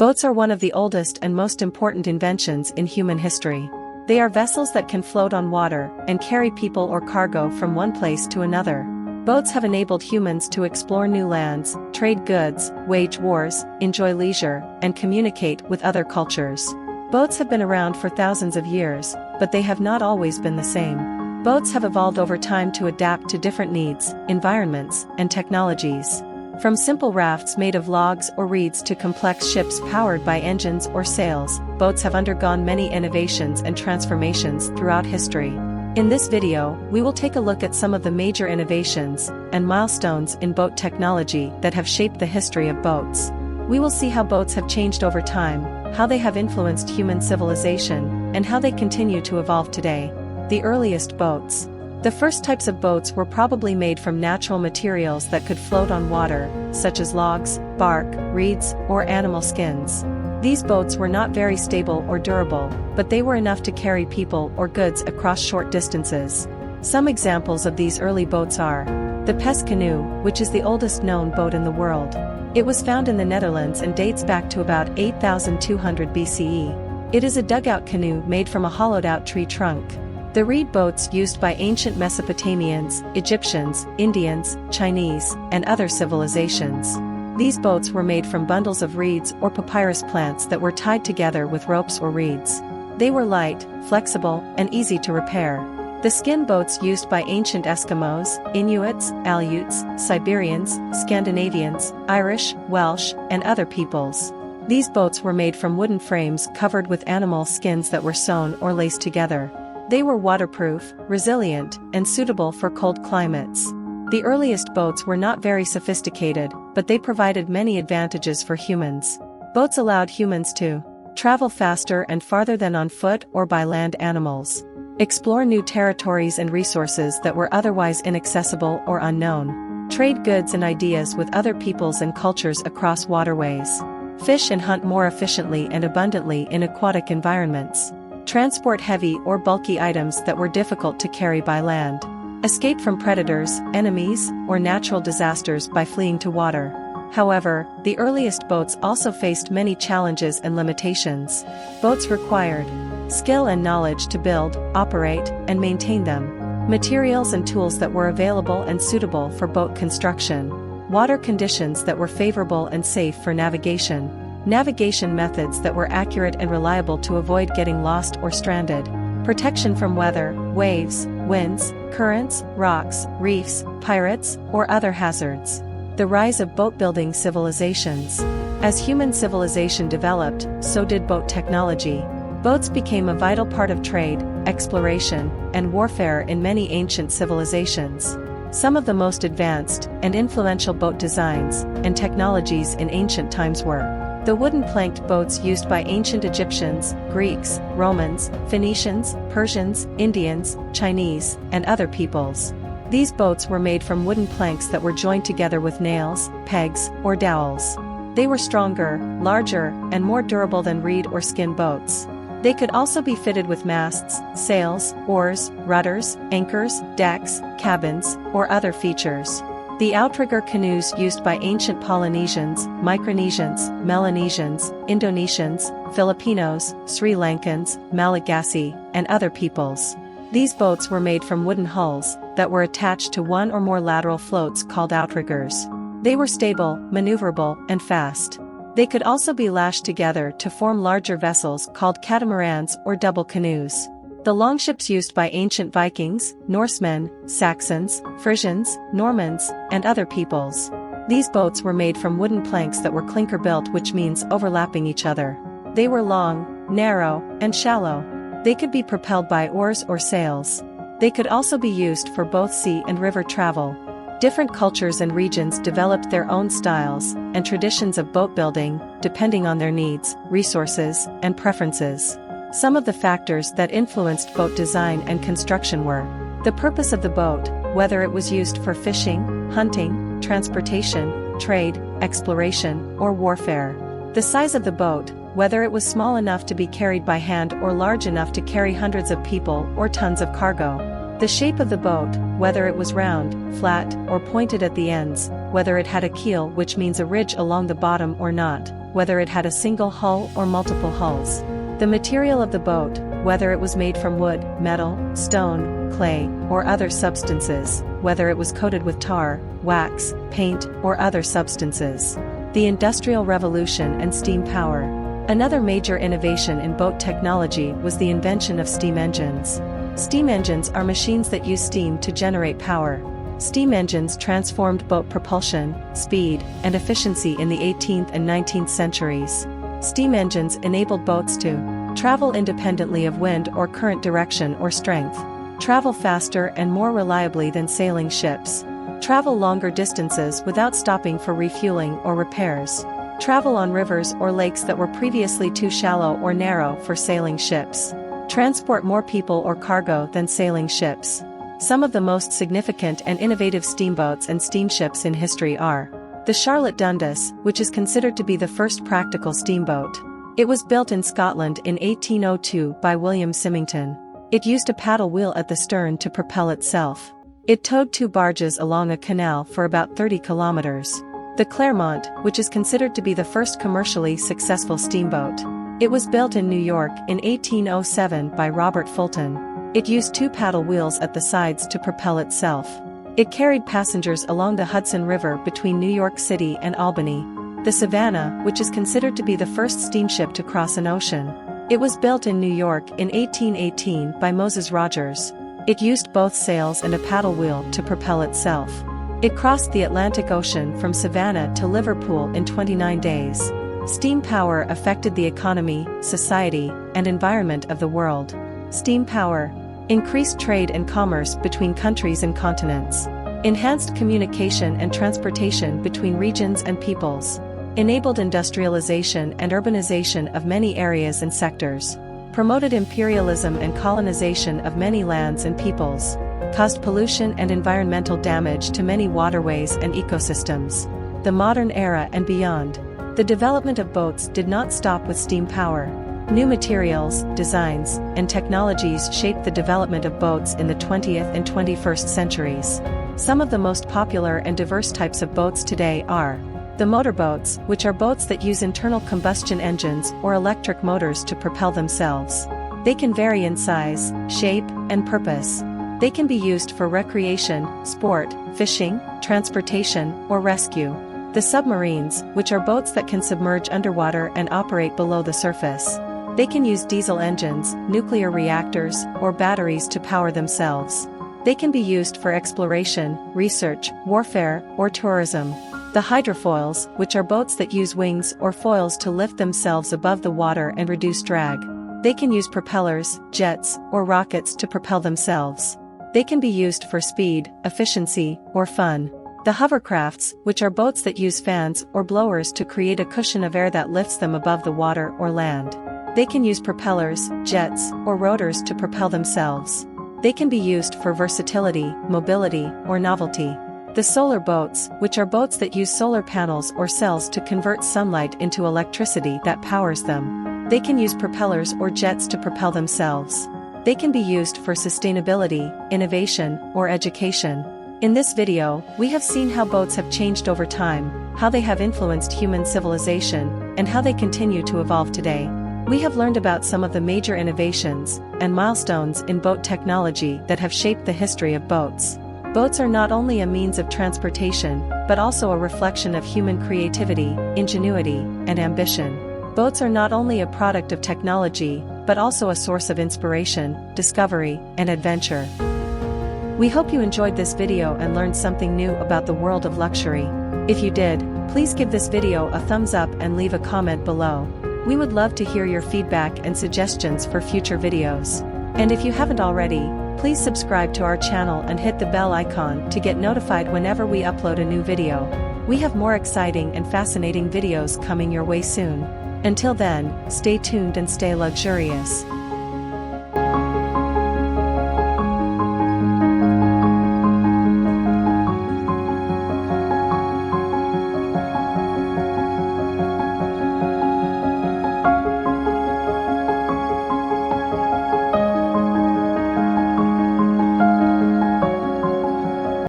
Boats are one of the oldest and most important inventions in human history. They are vessels that can float on water and carry people or cargo from one place to another. Boats have enabled humans to explore new lands, trade goods, wage wars, enjoy leisure, and communicate with other cultures. Boats have been around for thousands of years, but they have not always been the same. Boats have evolved over time to adapt to different needs, environments, and technologies. From simple rafts made of logs or reeds to complex ships powered by engines or sails, boats have undergone many innovations and transformations throughout history. In this video, we will take a look at some of the major innovations and milestones in boat technology that have shaped the history of boats. We will see how boats have changed over time, how they have influenced human civilization, and how they continue to evolve today. The earliest boats. The first types of boats were probably made from natural materials that could float on water, such as logs, bark, reeds, or animal skins. These boats were not very stable or durable, but they were enough to carry people or goods across short distances. Some examples of these early boats are the Pes canoe, which is the oldest known boat in the world. It was found in the Netherlands and dates back to about 8,200 BCE. It is a dugout canoe made from a hollowed-out tree trunk. The reed boats used by ancient Mesopotamians, Egyptians, Indians, Chinese, and other civilizations. These boats were made from bundles of reeds or papyrus plants that were tied together with ropes or reeds. They were light, flexible, and easy to repair. The skin boats used by ancient Eskimos, Inuits, Aleuts, Siberians, Scandinavians, Irish, Welsh, and other peoples. These boats were made from wooden frames covered with animal skins that were sewn or laced together. They were waterproof, resilient, and suitable for cold climates. The earliest boats were not very sophisticated, but they provided many advantages for humans. Boats allowed humans to travel faster and farther than on foot or by land animals, explore new territories and resources that were otherwise inaccessible or unknown, trade goods and ideas with other peoples and cultures across waterways, fish and hunt more efficiently and abundantly in aquatic environments, transport heavy or bulky items that were difficult to carry by land, escape from predators, enemies, or natural disasters by fleeing to water. However, the earliest boats also faced many challenges and limitations. Boats required skill and knowledge to build, operate, and maintain them, materials and tools that were available and suitable for boat construction, water conditions that were favorable and safe for navigation, navigation methods that were accurate and reliable to avoid getting lost or stranded, protection from weather, waves, winds, currents, rocks, reefs, pirates, or other hazards. The rise of boat-building civilizations. As human civilization developed, so did boat technology. Boats became a vital part of trade, exploration, and warfare in many ancient civilizations. Some of the most advanced and influential boat designs and technologies in ancient times were the wooden planked boats used by ancient Egyptians, Greeks, Romans, Phoenicians, Persians, Indians, Chinese, and other peoples. These boats were made from wooden planks that were joined together with nails, pegs, or dowels. They were stronger, larger, and more durable than reed or skin boats. They could also be fitted with masts, sails, oars, rudders, anchors, decks, cabins, or other features. The outrigger canoes used by ancient Polynesians, Micronesians, Melanesians, Indonesians, Filipinos, Sri Lankans, Malagasy, and other peoples. These boats were made from wooden hulls that were attached to one or more lateral floats called outriggers. They were stable, maneuverable, and fast. They could also be lashed together to form larger vessels called catamarans or double canoes. The longships used by ancient Vikings, Norsemen, Saxons, Frisians, Normans, and other peoples. These boats were made from wooden planks that were clinker-built, which means overlapping each other. They were long, narrow, and shallow. They could be propelled by oars or sails. They could also be used for both sea and river travel. Different cultures and regions developed their own styles and traditions of boat building, depending on their needs, resources, and preferences. Some of the factors that influenced boat design and construction were the purpose of the boat, whether it was used for fishing, hunting, transportation, trade, exploration, or warfare. The size of the boat, whether it was small enough to be carried by hand or large enough to carry hundreds of people or tons of cargo. The shape of the boat, whether it was round, flat, or pointed at the ends, whether it had a keel, which means a ridge along the bottom, or not. whether it had a single hull or multiple hulls. The material of the boat, whether it was made from wood, metal, stone, clay, or other substances, whether it was coated with tar, wax, paint, or other substances. The Industrial Revolution and steam power. Another major innovation in boat technology was the invention of steam engines. Steam engines are machines that use steam to generate power. Steam engines transformed boat propulsion, speed, and efficiency in the 18th and 19th centuries. Steam engines enabled boats to travel independently of wind or current direction or strength, travel faster and more reliably than sailing ships, travel longer distances without stopping for refueling or repairs, travel on rivers or lakes that were previously too shallow or narrow for sailing ships, transport more people or cargo than sailing ships. Some of the most significant and innovative steamboats and steamships in history are the Charlotte Dundas, which is considered to be the first practical steamboat. It was built in Scotland in 1802 by William Symington. It used a paddle wheel at the stern to propel itself. It towed 2 barges along a canal for about 30 kilometers. The Claremont, which is considered to be the first commercially successful steamboat. It was built in New York in 1807 by Robert Fulton. It used 2 paddle wheels at the sides to propel itself. It carried passengers along the Hudson River between New York City and Albany. The Savannah, which is considered to be the first steamship to cross an ocean. It was built in New York in 1818 by Moses Rogers. It used both sails and a paddle wheel to propel itself. It crossed the Atlantic Ocean from Savannah to Liverpool in 29 days. Steam power affected the economy, society, and environment of the world. Steam power increased trade and commerce between countries and continents, enhanced communication and transportation between regions and peoples, enabled industrialization and urbanization of many areas and sectors, promoted imperialism and colonization of many lands and peoples, caused pollution and environmental damage to many waterways and ecosystems. The modern era and beyond. The development of boats did not stop with steam power. New materials, designs, and technologies shaped the development of boats in the 20th and 21st centuries. Some of the most popular and diverse types of boats today are the motorboats, which are boats that use internal combustion engines or electric motors to propel themselves. They can vary in size, shape, and purpose. They can be used for recreation, sport, fishing, transportation, or rescue. The submarines, which are boats that can submerge underwater and operate below the surface. They can use diesel engines, nuclear reactors, or batteries to power themselves. They can be used for exploration, research, warfare, or tourism. The hydrofoils, which are boats that use wings or foils to lift themselves above the water and reduce drag. They can use propellers, jets, or rockets to propel themselves. They can be used for speed, efficiency, or fun. The hovercrafts, which are boats that use fans or blowers to create a cushion of air that lifts them above the water or land. They can use propellers, jets, or rotors to propel themselves. They can be used for versatility, mobility, or novelty. The solar boats, which are boats that use solar panels or cells to convert sunlight into electricity that powers them. They can use propellers or jets to propel themselves. They can be used for sustainability, innovation, or education. In this video, we have seen how boats have changed over time, how they have influenced human civilization, and how they continue to evolve today. We have learned about some of the major innovations and milestones in boat technology that have shaped the history of boats. Boats are not only a means of transportation, but also a reflection of human creativity, ingenuity, and ambition. Boats are not only a product of technology, but also a source of inspiration, discovery, and adventure. We hope you enjoyed this video and learned something new about the world of luxury. If you did, please give this video a thumbs up and leave a comment below. We would love to hear your feedback and suggestions for future videos. And if you haven't already, please subscribe to our channel and hit the bell icon to get notified whenever we upload a new video. We have more exciting and fascinating videos coming your way soon. Until then, stay tuned and stay luxurious.